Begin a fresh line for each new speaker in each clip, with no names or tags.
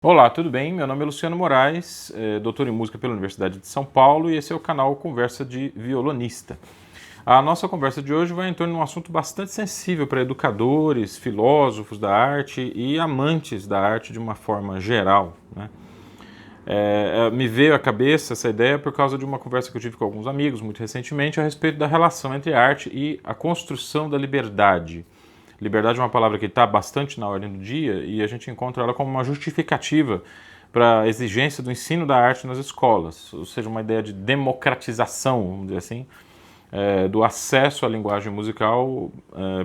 Olá, tudo bem? Meu nome é Luciano Moraes, doutor em música pela Universidade de São Paulo, e esse é o canal Conversa de Violonista. A nossa conversa de hoje vai em torno de um assunto bastante sensível para educadores, filósofos da arte e amantes da arte de uma forma geral, né? Me veio à cabeça essa ideia por causa de uma conversa que eu tive com alguns amigos muito recentemente a respeito da relação entre a arte e a construção da liberdade. Liberdade é uma palavra que está bastante na ordem do dia e a gente encontra ela como uma justificativa para a exigência do ensino da arte nas escolas, ou seja, uma ideia de democratização, vamos dizer assim, do acesso à linguagem musical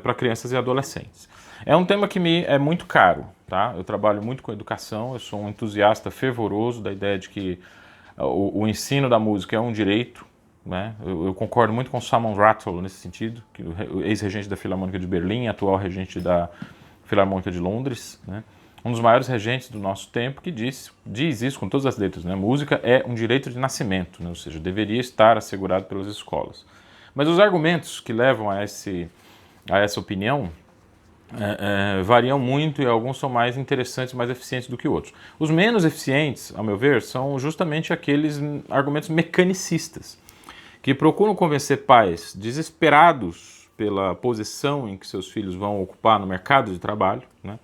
para crianças e adolescentes. É um tema que me é muito caro, tá? Eu trabalho muito com educação, eu sou um entusiasta fervoroso da ideia de que o ensino da música é um direito, né? Eu concordo muito com Simon Rattle nesse sentido, que o ex-regente da Filarmônica de Berlim, atual regente da Filarmônica de Londres, né? Um dos maiores regentes do nosso tempo, que diz isso com todas as letras, né? Música é um direito de nascimento, né? Ou seja, deveria estar assegurado pelas escolas. Mas os argumentos que levam a essa opinião variam muito e alguns são mais interessantes, mais eficientes do que outros. Os menos eficientes, ao meu ver, são justamente aqueles argumentos mecanicistas, que procuram convencer pais desesperados pela posição em que seus filhos vão ocupar no mercado de trabalho, né?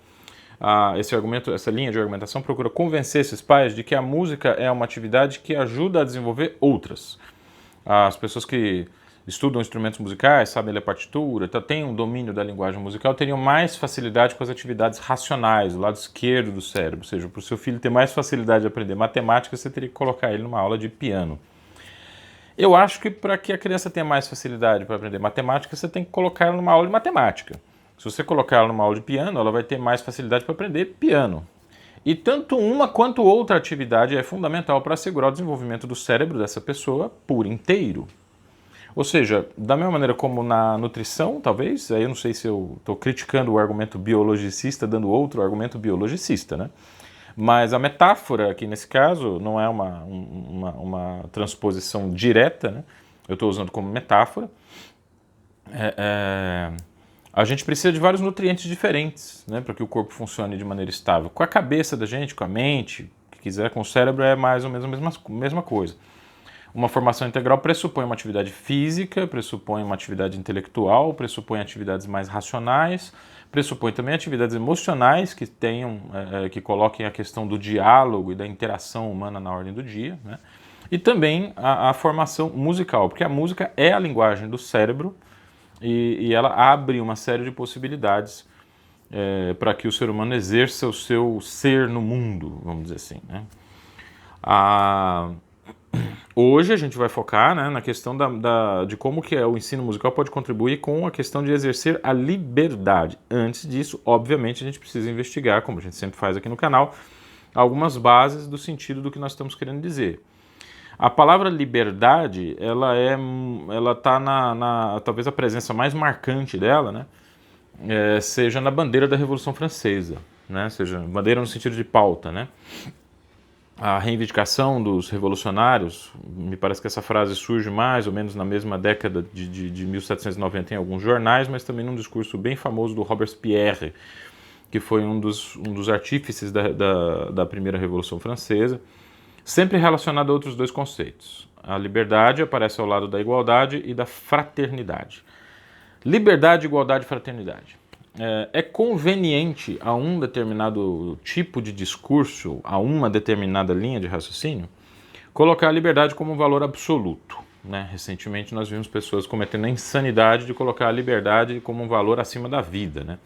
Essa linha de argumentação procura convencer esses pais de que a música é uma atividade que ajuda a desenvolver outras. As pessoas que estudam instrumentos musicais, sabem ler partitura, têm um domínio da linguagem musical, teriam mais facilidade com as atividades racionais, o lado esquerdo do cérebro. Ou seja, para o seu filho ter mais facilidade de aprender matemática, você teria que colocar ele numa aula de piano. Eu acho que para que a criança tenha mais facilidade para aprender matemática, você tem que colocar ela numa aula de matemática. Se você colocar ela numa aula de piano, ela vai ter mais facilidade para aprender piano. E tanto uma quanto outra atividade é fundamental para assegurar o desenvolvimento do cérebro dessa pessoa por inteiro. Ou seja, da mesma maneira como na nutrição, talvez, aí eu não sei se eu estou criticando o argumento biologicista, dando outro argumento biologicista, né? Mas a metáfora aqui nesse caso não é uma transposição direta, né? Eu estou usando como metáfora. A gente precisa de vários nutrientes diferentes, né, para que o corpo funcione de maneira estável. Com a cabeça da gente, com a mente, que quiser, com o cérebro é mais ou menos a mesma coisa. Uma formação integral pressupõe uma atividade física, pressupõe uma atividade intelectual, pressupõe atividades mais racionais, pressupõe também atividades emocionais que coloquem a questão do diálogo e da interação humana na ordem do dia, né? E também a formação musical, porque a música é a linguagem do cérebro e ela abre uma série de possibilidades para que o ser humano exerça o seu ser no mundo, vamos dizer assim, né? Hoje a gente vai focar, né, na questão de como que o ensino musical pode contribuir com a questão de exercer a liberdade. Antes disso, obviamente, a gente precisa investigar, como a gente sempre faz aqui no canal, algumas bases do sentido do que nós estamos querendo dizer. A palavra liberdade, ela está talvez a presença mais marcante dela, né, seja na bandeira da Revolução Francesa, né, seja bandeira no sentido de pauta, né. A reivindicação dos revolucionários, me parece que essa frase surge mais ou menos na mesma década de 1790 em alguns jornais, mas também num discurso bem famoso do Robespierre, que foi um dos artífices da primeira Revolução Francesa, sempre relacionado a outros dois conceitos. A liberdade aparece ao lado da igualdade e da fraternidade. Liberdade, igualdade e fraternidade. É conveniente a um determinado tipo de discurso, a uma determinada linha de raciocínio, colocar a liberdade como um valor absoluto, né? Recentemente nós vimos pessoas cometendo a insanidade de colocar a liberdade como um valor acima da vida, né?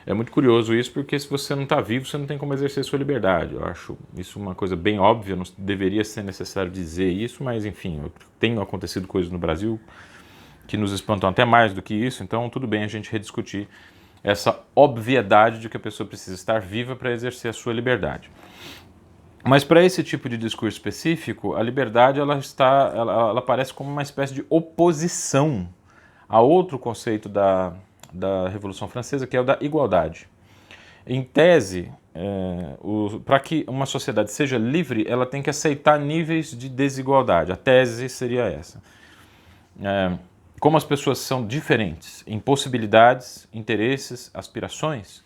É muito curioso isso, porque se você não está vivo, você não tem como exercer sua liberdade. Eu acho isso uma coisa bem óbvia, não deveria ser necessário dizer isso, mas enfim, tem acontecido coisas no Brasil que nos espantam até mais do que isso, então tudo bem a gente rediscutir essa obviedade de que a pessoa precisa estar viva para exercer a sua liberdade. Mas para esse tipo de discurso específico, a liberdade ela aparece como uma espécie de oposição a outro conceito da Revolução Francesa, que é o da igualdade. Em tese, para que uma sociedade seja livre, ela tem que aceitar níveis de desigualdade. A tese seria essa. Como as pessoas são diferentes em possibilidades, interesses, aspirações,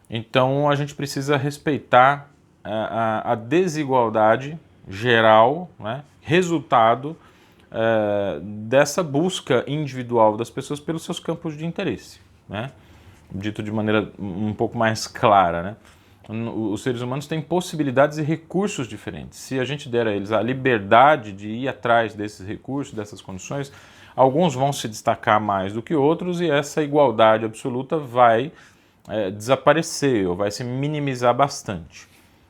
então a gente precisa respeitar a desigualdade geral, né, resultado dessa busca individual das pessoas pelos seus campos de interesse, né? Dito de maneira um pouco mais clara, né? Os seres humanos têm possibilidades e recursos diferentes. Se a gente der a eles a liberdade de ir atrás desses recursos, dessas condições, alguns vão se destacar mais do que outros e essa igualdade absoluta vai desaparecer ou vai se minimizar bastante.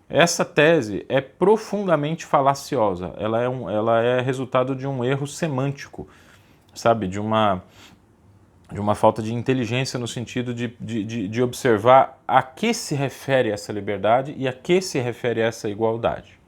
Essa tese é profundamente falaciosa, ela é resultado de um erro semântico, sabe, de uma falta de inteligência no sentido de observar a que se refere essa liberdade e a que se refere essa igualdade.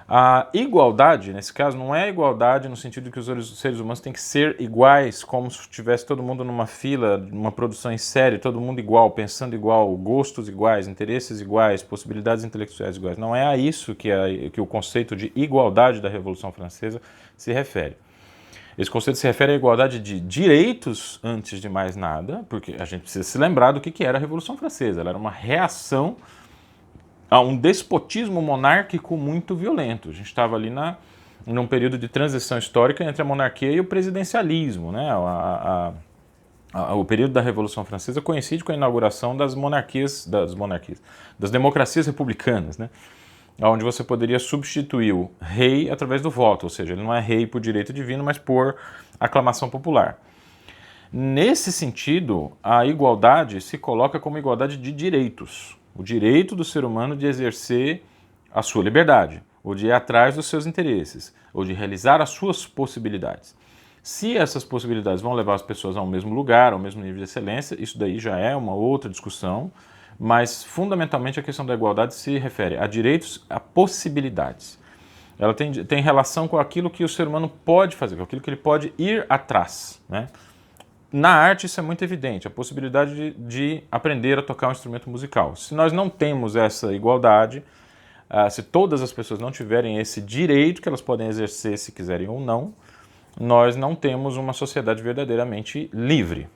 A igualdade, nesse caso, não é igualdade no sentido que os seres humanos têm que ser iguais, como se tivesse todo mundo numa fila, numa produção em série, todo mundo igual, pensando igual, gostos iguais, interesses iguais, possibilidades intelectuais iguais. Não é a isso que o conceito de igualdade da Revolução Francesa se refere. Esse conceito se refere à igualdade de direitos antes de mais nada, porque a gente precisa se lembrar do que era a Revolução Francesa. Ela era uma reação a um despotismo monárquico muito violento. A gente estava ali num período de transição histórica entre a monarquia e o presidencialismo, né? O período da Revolução Francesa coincide com a inauguração das democracias republicanas, né? Onde você poderia substituir o rei através do voto, ou seja, ele não é rei por direito divino, mas por aclamação popular. Nesse sentido, a igualdade se coloca como igualdade de direitos. O direito do ser humano de exercer a sua liberdade, ou de ir atrás dos seus interesses, ou de realizar as suas possibilidades. Se essas possibilidades vão levar as pessoas ao mesmo lugar, ao mesmo nível de excelência, isso daí já é uma outra discussão, mas fundamentalmente a questão da igualdade se refere a direitos, a possibilidades. Ela tem relação com aquilo que o ser humano pode fazer, com aquilo que ele pode ir atrás, né? Na arte isso é muito evidente, a possibilidade de aprender a tocar um instrumento musical. Se nós não temos essa igualdade, se todas as pessoas não tiverem esse direito que elas podem exercer se quiserem ou não, nós não temos uma sociedade verdadeiramente livre.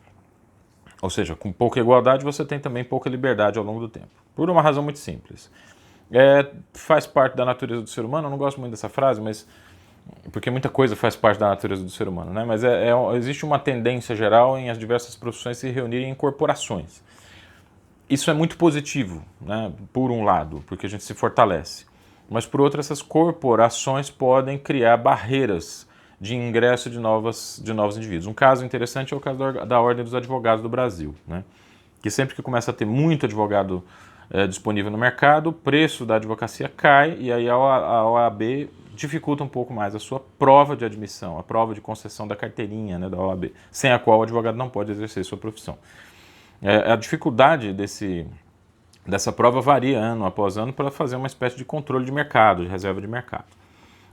Ou seja, com pouca igualdade você tem também pouca liberdade ao longo do tempo. Por uma razão muito simples. Faz parte da natureza do ser humano, eu não gosto muito dessa frase, mas porque muita coisa faz parte da natureza do ser humano, né? Mas existe uma tendência geral em as diversas profissões se reunirem em corporações. Isso é muito positivo, né? Por um lado, porque a gente se fortalece. Mas por outro, essas corporações podem criar barreiras de ingresso de novos indivíduos. Um caso interessante é o caso da Ordem dos Advogados do Brasil, né? Que sempre que começa a ter muito advogado disponível no mercado, o preço da advocacia cai e aí a OAB dificulta um pouco mais a sua prova de admissão, a prova de concessão da carteirinha, né, da OAB, sem a qual o advogado não pode exercer sua profissão. A dificuldade dessa prova varia ano após ano para fazer uma espécie de controle de mercado, de reserva de mercado.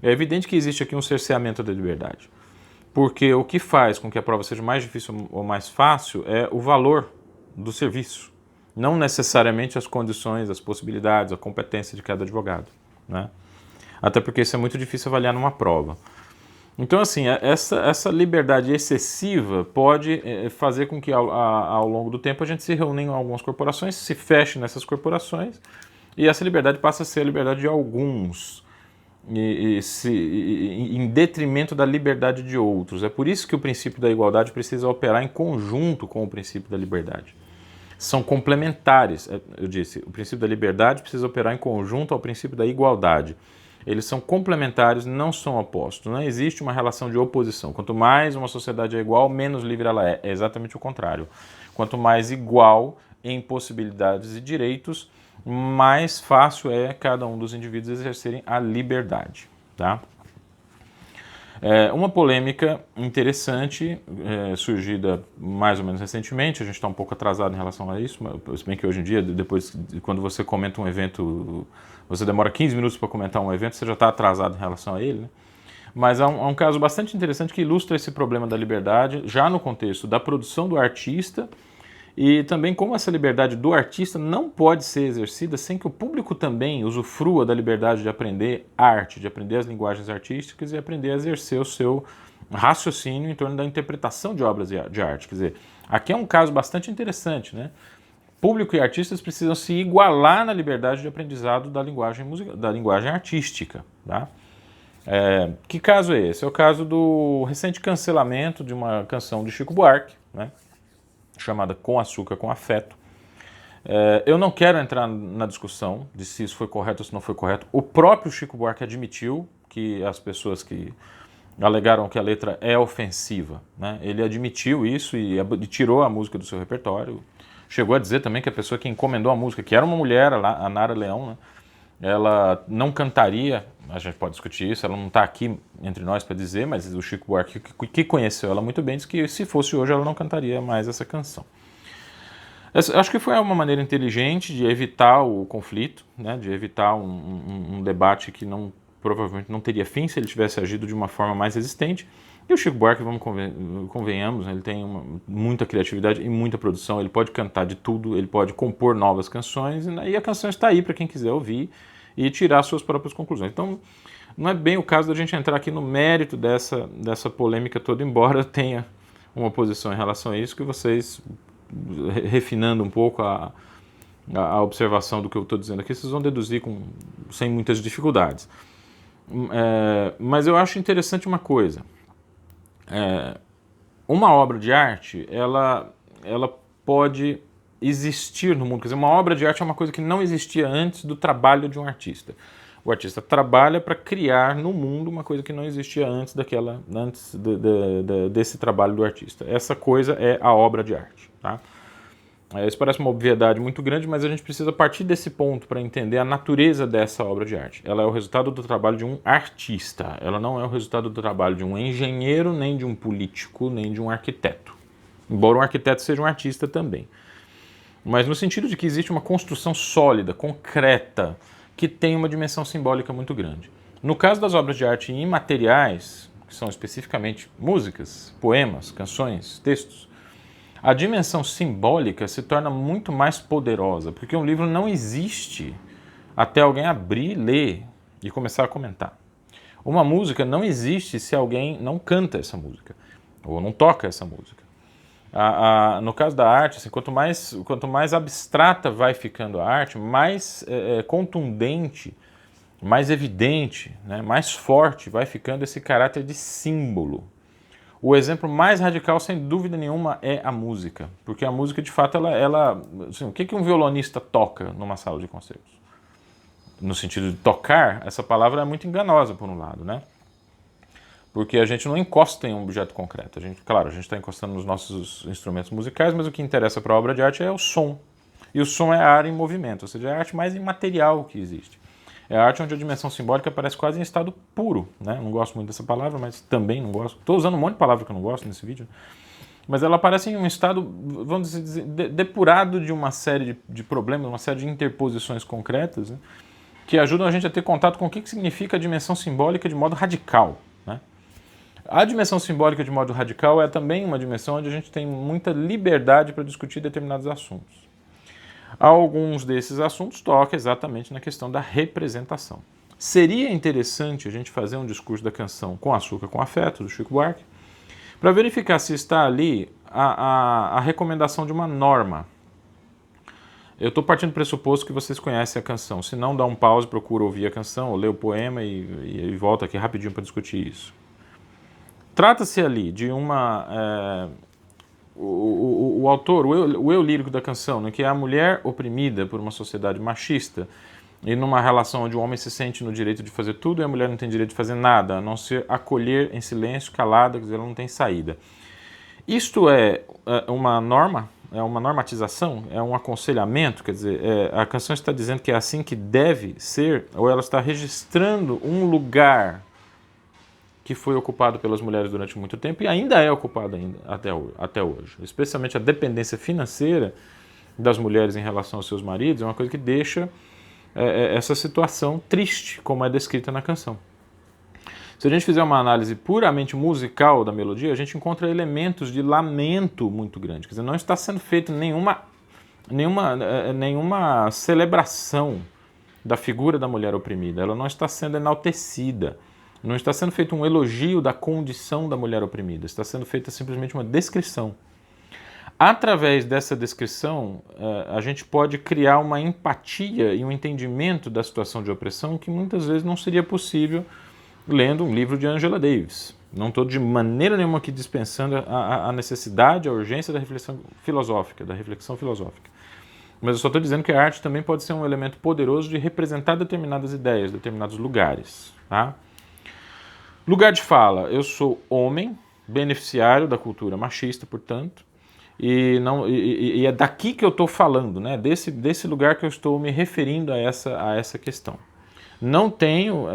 É evidente que existe aqui um cerceamento da liberdade, porque o que faz com que a prova seja mais difícil ou mais fácil é o valor do serviço, não necessariamente as condições, as possibilidades, a competência de cada advogado, né? Até porque isso é muito difícil avaliar numa prova. Então, assim, essa liberdade excessiva pode fazer com que ao longo do tempo a gente se reúna em algumas corporações, se feche nessas corporações e essa liberdade passa a ser a liberdade de alguns, em detrimento da liberdade de outros. É por isso que o princípio da igualdade precisa operar em conjunto com o princípio da liberdade. São complementares, eu disse, o princípio da liberdade precisa operar em conjunto ao princípio da igualdade. Eles são complementares, não são opostos. Não existe uma relação de oposição. Quanto mais uma sociedade é igual, menos livre ela é. É exatamente o contrário. Quanto mais igual em possibilidades e direitos, mais fácil é cada um dos indivíduos exercerem a liberdade, tá? Uma polêmica interessante, surgida mais ou menos recentemente, a gente está um pouco atrasado em relação a isso, mas, se bem que hoje em dia, depois, quando você comenta um evento, você demora 15 minutos para comentar um evento, você já está atrasado em relação a ele, né? Mas há um caso bastante interessante que ilustra esse problema da liberdade, já no contexto da produção do artista, e também como essa liberdade do artista não pode ser exercida sem que o público também usufrua da liberdade de aprender arte, de aprender as linguagens artísticas e aprender a exercer o seu raciocínio em torno da interpretação de obras de arte. Quer dizer, aqui é um caso bastante interessante, né? público e artistas precisam se igualar na liberdade de aprendizado da linguagem musical, da linguagem artística. Tá? Que caso é esse? É o caso do recente cancelamento de uma canção de Chico Buarque, né, chamada Com Açúcar, com Afeto. Eu não quero entrar na discussão de se isso foi correto ou se não foi correto. O próprio Chico Buarque admitiu que as pessoas que alegaram que a letra é ofensiva, né, ele admitiu isso e tirou a música do seu repertório. Chegou a dizer também que a pessoa que encomendou a música, que era uma mulher, a Nara Leão, né, ela não cantaria, a gente pode discutir isso, ela não está aqui entre nós para dizer, mas o Chico Buarque, que conheceu ela muito bem, disse que se fosse hoje ela não cantaria mais essa canção. Acho que foi uma maneira inteligente de evitar o conflito, né, de evitar um debate que provavelmente não teria fim se ele tivesse agido de uma forma mais resistente. E o Chico Buarque, convenhamos, né, ele tem muita criatividade e muita produção, ele pode cantar de tudo, ele pode compor novas canções, e a canção está aí para quem quiser ouvir e tirar suas próprias conclusões. Então, não é bem o caso da gente entrar aqui no mérito dessa polêmica toda, embora eu tenha uma posição em relação a isso, que vocês, refinando um pouco a observação do que eu estou dizendo aqui, vocês vão deduzir sem muitas dificuldades. Mas eu acho interessante uma coisa. Uma obra de arte, ela pode existir no mundo. Quer dizer, uma obra de arte é uma coisa que não existia antes do trabalho de um artista. O artista trabalha para criar no mundo uma coisa que não existia antes desse trabalho do artista. Essa coisa é a obra de arte. Tá? Isso parece uma obviedade muito grande, mas a gente precisa partir desse ponto para entender a natureza dessa obra de arte. Ela é o resultado do trabalho de um artista. Ela não é o resultado do trabalho de um engenheiro, nem de um político, nem de um arquiteto. Embora um arquiteto seja um artista também. Mas no sentido de que existe uma construção sólida, concreta, que tem uma dimensão simbólica muito grande. No caso das obras de arte imateriais, que são especificamente músicas, poemas, canções, textos, a dimensão simbólica se torna muito mais poderosa, porque um livro não existe até alguém abrir, ler e começar a comentar. Uma música não existe se alguém não canta essa música, ou não toca essa música. No caso da arte, assim, quanto mais abstrata vai ficando a arte, mais contundente, mais evidente, né, mais forte vai ficando esse caráter de símbolo. O exemplo mais radical, sem dúvida nenhuma, é a música. Porque a música, de fato, assim, o que um violonista toca numa sala de concertos? No sentido de tocar, essa palavra é muito enganosa, por um lado, né? Porque a gente não encosta em um objeto concreto. Claro, a gente está encostando nos nossos instrumentos musicais, mas o que interessa para a obra de arte é o som. E o som é a arte em movimento, ou seja, é a arte mais imaterial que existe. É a arte onde a dimensão simbólica aparece quase em estado puro, né? Não gosto muito dessa palavra, mas também não gosto. Estou usando um monte de palavra que eu não gosto nesse vídeo. Mas ela aparece em um estado, vamos dizer, depurado de uma série de problemas, uma série de interposições concretas, né, que ajudam a gente a ter contato com o que significa a dimensão simbólica de modo radical. Né? A dimensão simbólica de modo radical é também uma dimensão onde a gente tem muita liberdade para discutir determinados assuntos. Alguns desses assuntos tocam exatamente na questão da representação. Seria interessante a gente fazer um discurso da canção Com Açúcar, com Afeto, do Chico Buarque, para verificar se está ali a recomendação de uma norma. Eu estou partindo do pressuposto que vocês conhecem a canção. Se não, dá um pause, procura ouvir a canção, ou lê o poema e volta aqui rapidinho para discutir isso. Trata-se ali de uma... O autor, o eu lírico da canção, né, que é a mulher oprimida por uma sociedade machista e numa relação onde o homem se sente no direito de fazer tudo e a mulher não tem direito de fazer nada, a não ser acolher em silêncio, calada, quer dizer, ela não tem saída. Isto é uma norma, é uma normatização, é um aconselhamento, quer dizer, a canção está dizendo que é assim que deve ser, ou ela está registrando um lugar que foi ocupado pelas mulheres durante muito tempo e ainda é ocupado até hoje. Especialmente a dependência financeira das mulheres em relação aos seus maridos é uma coisa que deixa essa situação triste, como é descrita na canção. Se a gente fizer uma análise puramente musical da melodia, a gente encontra elementos de lamento muito grande. Quer dizer, não está sendo feita nenhuma celebração da figura da mulher oprimida. Ela não está sendo enaltecida. Não está sendo feito um elogio da condição da mulher oprimida, está sendo feita simplesmente uma descrição. Através dessa descrição, a gente pode criar uma empatia e um entendimento da situação de opressão que muitas vezes não seria possível lendo um livro de Angela Davis. Não estou de maneira nenhuma aqui dispensando a necessidade, a urgência da reflexão filosófica, Mas eu só estou dizendo que a arte também pode ser um elemento poderoso de representar determinadas ideias, determinados lugares. Tá? Lugar de fala: eu sou homem, beneficiário da cultura machista, portanto, e é daqui que eu estou falando, né? desse lugar que eu estou me referindo a essa questão. Não tenho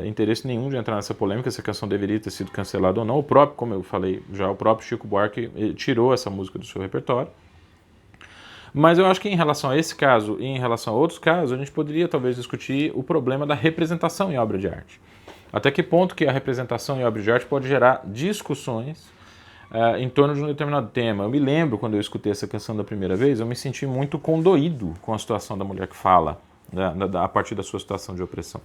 interesse nenhum de entrar nessa polêmica se a canção deveria ter sido cancelada ou não. O próprio, como eu falei já, o próprio Chico Buarque tirou essa música do seu repertório. Mas eu acho que em relação a esse caso e em relação a outros casos, a gente poderia talvez discutir o problema da representação em obra de arte. Até que ponto que a representação em obra de arte pode gerar discussões em torno de um determinado tema. Eu me lembro, quando eu escutei essa canção da primeira vez, eu me senti muito condoído com a situação da mulher que fala, a partir da sua situação de opressão.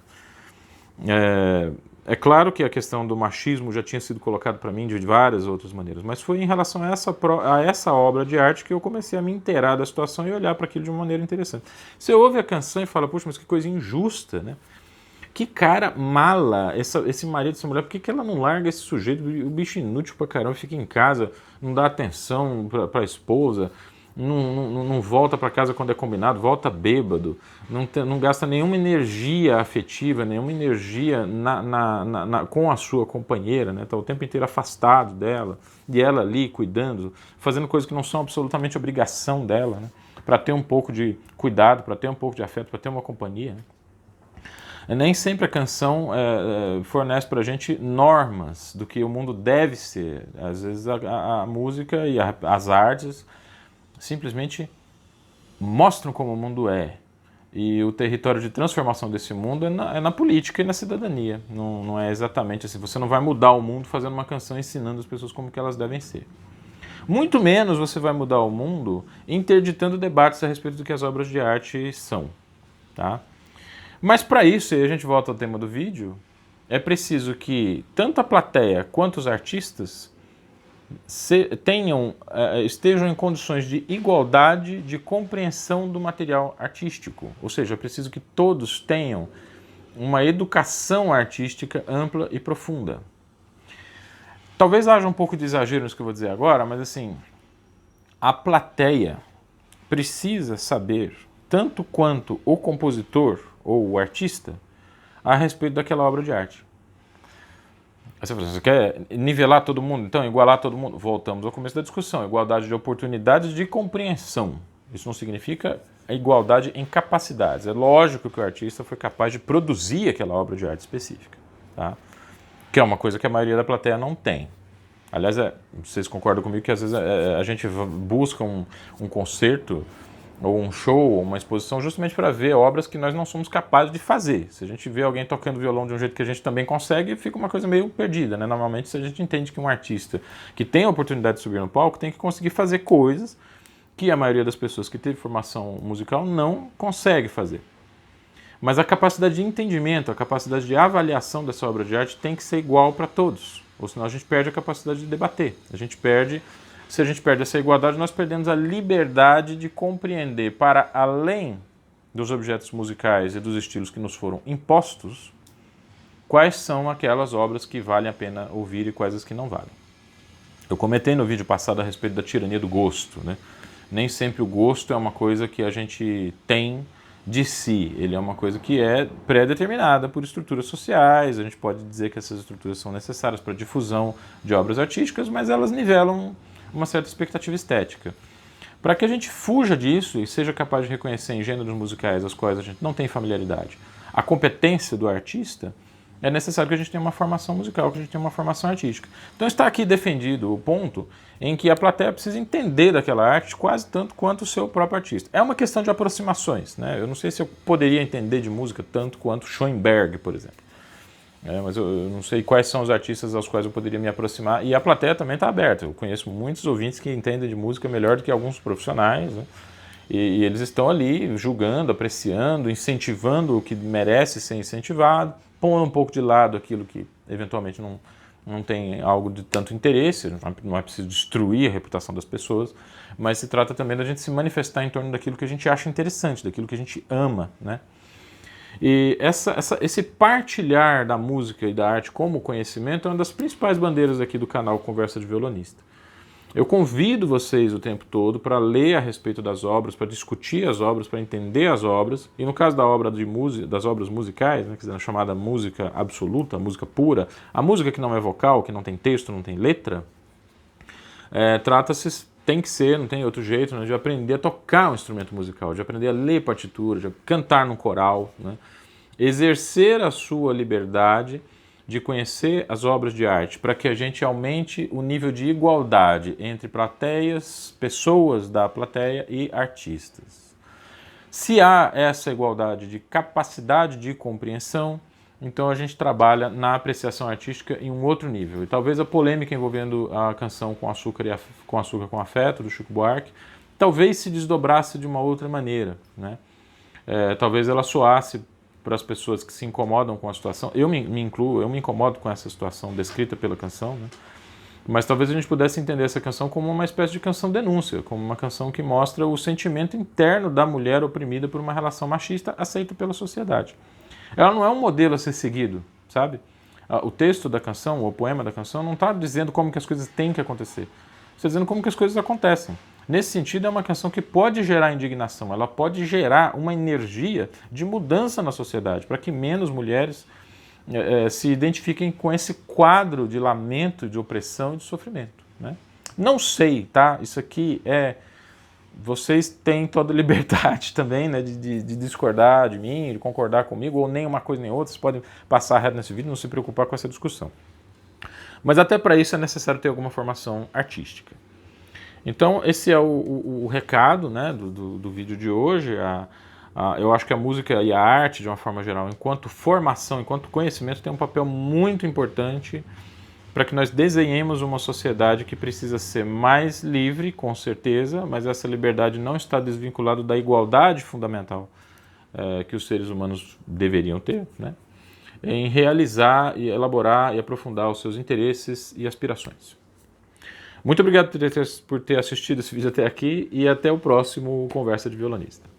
É claro que a questão do machismo já tinha sido colocado para mim de várias outras maneiras, mas foi em relação a essa obra de arte que eu comecei a me inteirar da situação e olhar para aquilo de uma maneira interessante. Você ouve a canção e fala, puxa, mas que coisa injusta, né? Que cara mala, esse marido dessa mulher, por que ela não larga esse sujeito? O bicho inútil pra caramba, fica em casa, não dá atenção pra esposa, não volta pra casa quando é combinado, volta bêbado, não gasta nenhuma energia afetiva, nenhuma energia com a sua companheira, né? Tá o tempo inteiro afastado dela, e ela ali cuidando, fazendo coisas que não são absolutamente obrigação dela, né? Pra ter um pouco de cuidado, pra ter um pouco de afeto, pra ter uma companhia, né? Nem sempre a canção fornece para a gente normas do que o mundo deve ser. Às vezes a música e as artes simplesmente mostram como o mundo é. E o território de transformação desse mundo é na política e na cidadania. Não é exatamente assim. Você não vai mudar o mundo fazendo uma canção ensinando as pessoas como que elas devem ser. Muito menos você vai mudar o mundo interditando debates a respeito do que as obras de arte são. Tá? Mas para isso, e a gente volta ao tema do vídeo, é preciso que tanto a plateia quanto os artistas estejam em condições de igualdade de compreensão do material artístico. Ou seja, é preciso que todos tenham uma educação artística ampla e profunda. Talvez haja um pouco de exagero nisso que eu vou dizer agora, mas assim, a plateia precisa saber, tanto quanto o compositor ou o artista, a respeito daquela obra de arte. Aí você quer nivelar todo mundo? Então, igualar todo mundo? Voltamos ao começo da discussão. Igualdade de oportunidades de compreensão. Isso não significa a igualdade em capacidades. É lógico que o artista foi capaz de produzir aquela obra de arte específica. Tá? Que é uma coisa que a maioria da plateia não tem. Aliás, vocês concordam comigo que às vezes a gente busca um concerto ou um show, ou uma exposição, justamente para ver obras que nós não somos capazes de fazer. Se a gente vê alguém tocando violão de um jeito que a gente também consegue, fica uma coisa meio perdida, né? Normalmente, se a gente entende que um artista que tem a oportunidade de subir no palco tem que conseguir fazer coisas que a maioria das pessoas que teve formação musical não consegue fazer. Mas a capacidade de entendimento, a capacidade de avaliação dessa obra de arte tem que ser igual para todos, ou senão a gente perde a capacidade de debater. Se a gente perde essa igualdade, nós perdemos a liberdade de compreender, para além dos objetos musicais e dos estilos que nos foram impostos, quais são aquelas obras que valem a pena ouvir e quais as que não valem. Eu comentei no vídeo passado a respeito da tirania do gosto, né? Nem sempre o gosto é uma coisa que a gente tem de si, ele é uma coisa que é pré-determinada por estruturas sociais. A gente pode dizer que essas estruturas são necessárias para a difusão de obras artísticas, mas elas nivelam uma certa expectativa estética. Para que a gente fuja disso e seja capaz de reconhecer em gêneros musicais as quais a gente não tem familiaridade a competência do artista, é necessário que a gente tenha uma formação musical, que a gente tenha uma formação artística. Então está aqui defendido o ponto em que a plateia precisa entender daquela arte quase tanto quanto o seu próprio artista. É uma questão de aproximações, né? Eu não sei se eu poderia entender de música tanto quanto Schoenberg, por exemplo. Mas eu não sei quais são os artistas aos quais eu poderia me aproximar, e a plateia também está aberta. Eu conheço muitos ouvintes que entendem de música melhor do que alguns profissionais, né? E eles estão ali julgando, apreciando, incentivando o que merece ser incentivado, pondo um pouco de lado aquilo que eventualmente não tem algo de tanto interesse, não é preciso destruir a reputação das pessoas, mas se trata também da gente se manifestar em torno daquilo que a gente acha interessante, daquilo que a gente ama, né? E esse partilhar da música e da arte como conhecimento é uma das principais bandeiras aqui do canal Conversa de Violonista. Eu convido vocês o tempo todo para ler a respeito das obras, para discutir as obras, para entender as obras. E no caso da obra de música, das obras musicais, né, que é a chamada música absoluta, música pura, a música que não é vocal, que não tem texto, não tem letra, trata-se, tem que ser, não tem outro jeito, né, de aprender a tocar um instrumento musical, de aprender a ler partitura, de cantar num coral, né, exercer a sua liberdade de conhecer as obras de arte, para que a gente aumente o nível de igualdade entre plateias, pessoas da plateia e artistas. Se há essa igualdade de capacidade de compreensão, então a gente trabalha na apreciação artística em um outro nível. E talvez a polêmica envolvendo a canção Com Açúcar com Afeto, do Chico Buarque, talvez se desdobrasse de uma outra maneira, né? Talvez ela soasse para as pessoas que se incomodam com a situação. Eu me incluo, eu me incomodo com essa situação descrita pela canção, né? Mas talvez a gente pudesse entender essa canção como uma espécie de canção denúncia, como uma canção que mostra o sentimento interno da mulher oprimida por uma relação machista aceita pela sociedade. Ela não é um modelo a ser seguido, sabe? O texto da canção, o poema da canção, não está dizendo como que as coisas têm que acontecer. Está dizendo como que as coisas acontecem. Nesse sentido, é uma canção que pode gerar indignação, ela pode gerar uma energia de mudança na sociedade, para que menos mulheres se identifiquem com esse quadro de lamento, de opressão e de sofrimento, né? Não sei, tá? Isso aqui vocês têm toda a liberdade também, né, de discordar de mim, de concordar comigo, ou nem uma coisa nem outra. Vocês podem passar reto nesse vídeo, não se preocupar com essa discussão. Mas até para isso é necessário ter alguma formação artística. Então esse é o recado, né, do vídeo de hoje. Eu acho que a música e a arte, de uma forma geral, enquanto formação, enquanto conhecimento, tem um papel muito importante para que nós desenhemos uma sociedade que precisa ser mais livre, com certeza, mas essa liberdade não está desvinculada da igualdade fundamental que os seres humanos deveriam ter, né, em realizar, e elaborar e aprofundar os seus interesses e aspirações. Muito obrigado por ter assistido esse vídeo até aqui e até o próximo Conversa de Violonista.